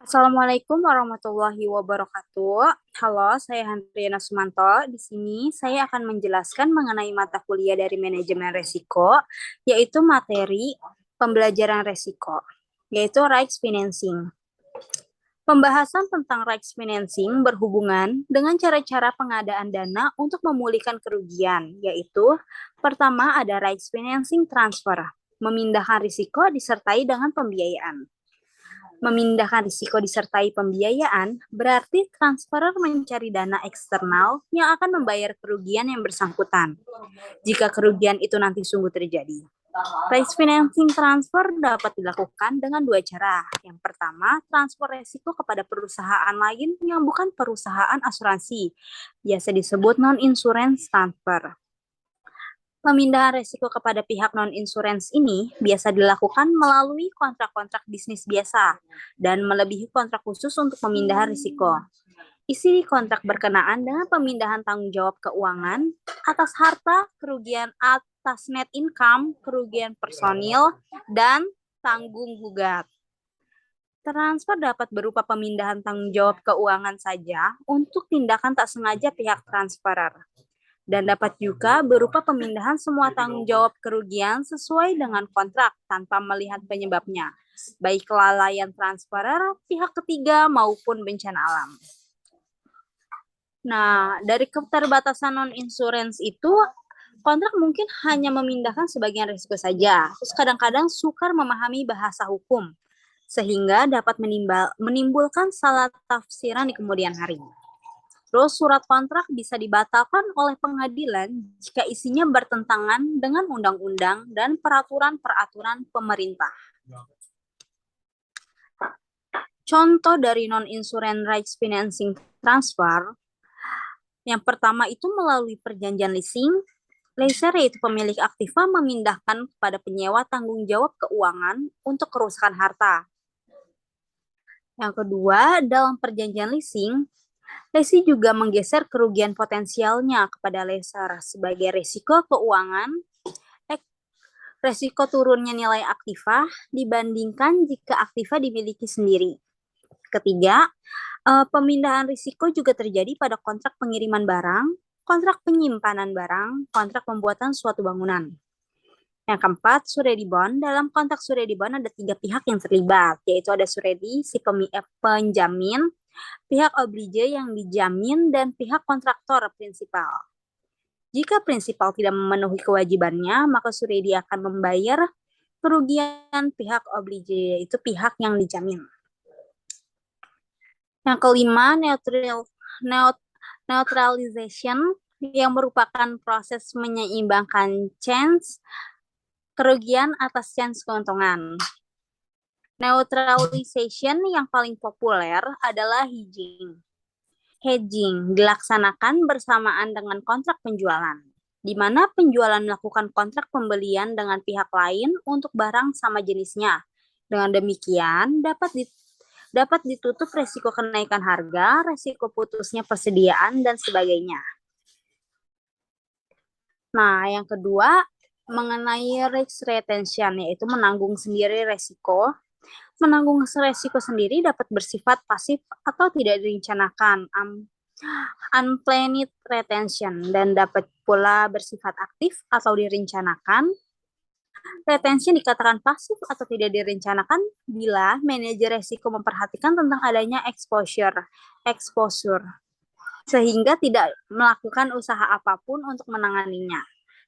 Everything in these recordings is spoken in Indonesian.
Assalamualaikum warahmatullahi wabarakatuh. Halo, saya Handriana Sumanto. Di sini saya akan menjelaskan mengenai mata kuliah dari manajemen resiko, yaitu materi pembelajaran resiko, yaitu risk financing. Pembahasan tentang risk financing berhubungan dengan cara-cara pengadaan dana untuk memulihkan kerugian, yaitu pertama ada risk financing transfer, memindahkan risiko disertai dengan pembiayaan. Memindahkan risiko disertai pembiayaan berarti transferer mencari dana eksternal yang akan membayar kerugian yang bersangkutan. Jika kerugian itu nanti sungguh terjadi. Risk financing transfer dapat dilakukan dengan dua cara. Yang pertama, transfer risiko kepada perusahaan lain yang bukan perusahaan asuransi. Biasa disebut non-insurance transfer. Pemindahan risiko kepada pihak non-insurance ini biasa dilakukan melalui kontrak-kontrak bisnis biasa dan melebihi kontrak khusus untuk pemindahan risiko. Isi kontrak berkenaan dengan pemindahan tanggung jawab keuangan atas harta, kerugian atas net income, kerugian personil, dan tanggung gugat. Transfer dapat berupa pemindahan tanggung jawab keuangan saja untuk tindakan tak sengaja pihak transferer dan dapat juga berupa pemindahan semua tanggung jawab kerugian sesuai dengan kontrak tanpa melihat penyebabnya, baik kelalaian transferer, pihak ketiga, maupun bencana alam. Nah, dari keterbatasan non-insurance itu, kontrak mungkin hanya memindahkan sebagian risiko saja. Terus kadang-kadang sukar memahami bahasa hukum, sehingga dapat menimbulkan salah tafsiran di kemudian hari. Terus surat kontrak bisa dibatalkan oleh pengadilan jika isinya bertentangan dengan undang-undang dan peraturan-peraturan pemerintah. Contoh dari non-insurance rights financing transfer, yang pertama itu melalui perjanjian leasing. Leaser yaitu pemilik aktiva memindahkan kepada penyewa tanggung jawab keuangan untuk kerusakan harta. Yang kedua, dalam perjanjian leasing, lessee juga menggeser kerugian potensialnya kepada lessor sebagai risiko keuangan, risiko turunnya nilai aktiva dibandingkan jika aktiva dimiliki sendiri. Ketiga, pemindahan risiko juga terjadi pada kontrak pengiriman barang, kontrak penyimpanan barang, kontrak pembuatan suatu bangunan. Yang keempat, surety bond. Dalam kontrak surety bond ada 3 pihak yang terlibat, yaitu ada surety, si penjamin, pihak oblige yang dijamin, dan pihak kontraktor prinsipal. Jika prinsipal tidak memenuhi kewajibannya, maka surety akan membayar kerugian pihak oblige, yaitu pihak yang dijamin. Yang kelima, neutralization, yang merupakan proses menyeimbangkan chance kerugian atas chance keuntungan. Neutralization yang paling populer adalah hedging. Hedging dilaksanakan bersamaan dengan kontrak penjualan, di mana penjualan melakukan kontrak pembelian dengan pihak lain untuk barang sama jenisnya. Dengan demikian, dapat ditutup resiko kenaikan harga, resiko putusnya persediaan, dan sebagainya. Nah, yang kedua, mengenai risk retention, yaitu menanggung sendiri resiko. Menanggung resiko sendiri dapat bersifat pasif atau tidak direncanakan, unplanned retention, dan dapat pula bersifat aktif atau direncanakan. Retention dikatakan pasif atau tidak direncanakan bila manajer resiko memperhatikan tentang adanya exposure, sehingga tidak melakukan usaha apapun untuk menanganinya.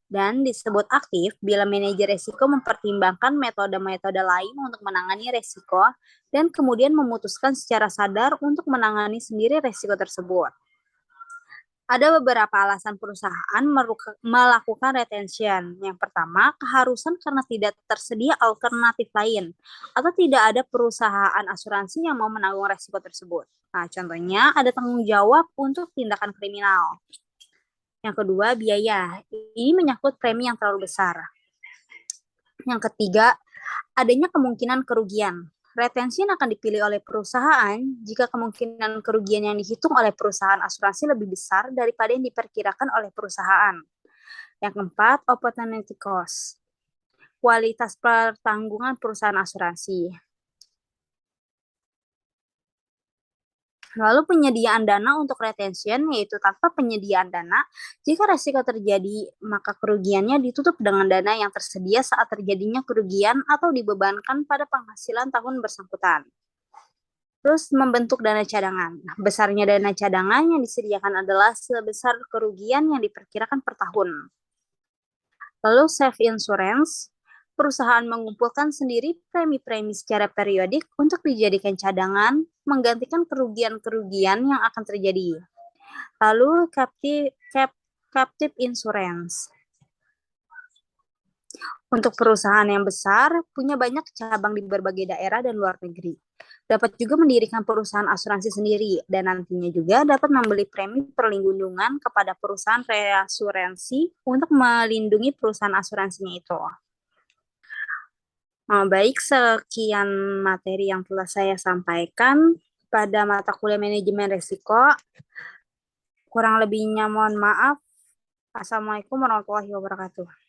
Dan disebut aktif bila manajer resiko mempertimbangkan metode-metode lain untuk menangani resiko dan kemudian memutuskan secara sadar untuk menangani sendiri resiko tersebut. Ada beberapa alasan perusahaan melakukan retention. Yang pertama, keharusan karena tidak tersedia alternatif lain atau tidak ada perusahaan asuransi yang mau menanggung resiko tersebut. Nah, contohnya ada tanggung jawab untuk tindakan kriminal. Yang kedua, biaya. Ini menyangkut premi yang terlalu besar. Yang ketiga, adanya kemungkinan kerugian. Retention akan dipilih oleh perusahaan jika kemungkinan kerugian yang dihitung oleh perusahaan asuransi lebih besar daripada yang diperkirakan oleh perusahaan. Yang keempat, opportunity cost. Kualitas pertanggungan perusahaan asuransi. Lalu penyediaan dana untuk retention, yaitu tanpa penyediaan dana, jika resiko terjadi, maka kerugiannya ditutup dengan dana yang tersedia saat terjadinya kerugian atau dibebankan pada penghasilan tahun bersangkutan. Terus membentuk dana cadangan. Nah, besarnya dana cadangan yang disediakan adalah sebesar kerugian yang diperkirakan per tahun. Lalu self insurance, perusahaan mengumpulkan sendiri premi-premi secara periodik untuk dijadikan cadangan, menggantikan kerugian-kerugian yang akan terjadi. Lalu captive insurance. Untuk perusahaan yang besar, punya banyak cabang di berbagai daerah dan luar negeri. Dapat juga mendirikan perusahaan asuransi sendiri, dan nantinya juga dapat membeli premi perlindungan kepada perusahaan reasuransi untuk melindungi perusahaan asuransinya itu. Baik, sekian materi yang telah saya sampaikan pada mata kuliah manajemen risiko. Kurang lebihnya mohon maaf. Assalamualaikum warahmatullahi wabarakatuh.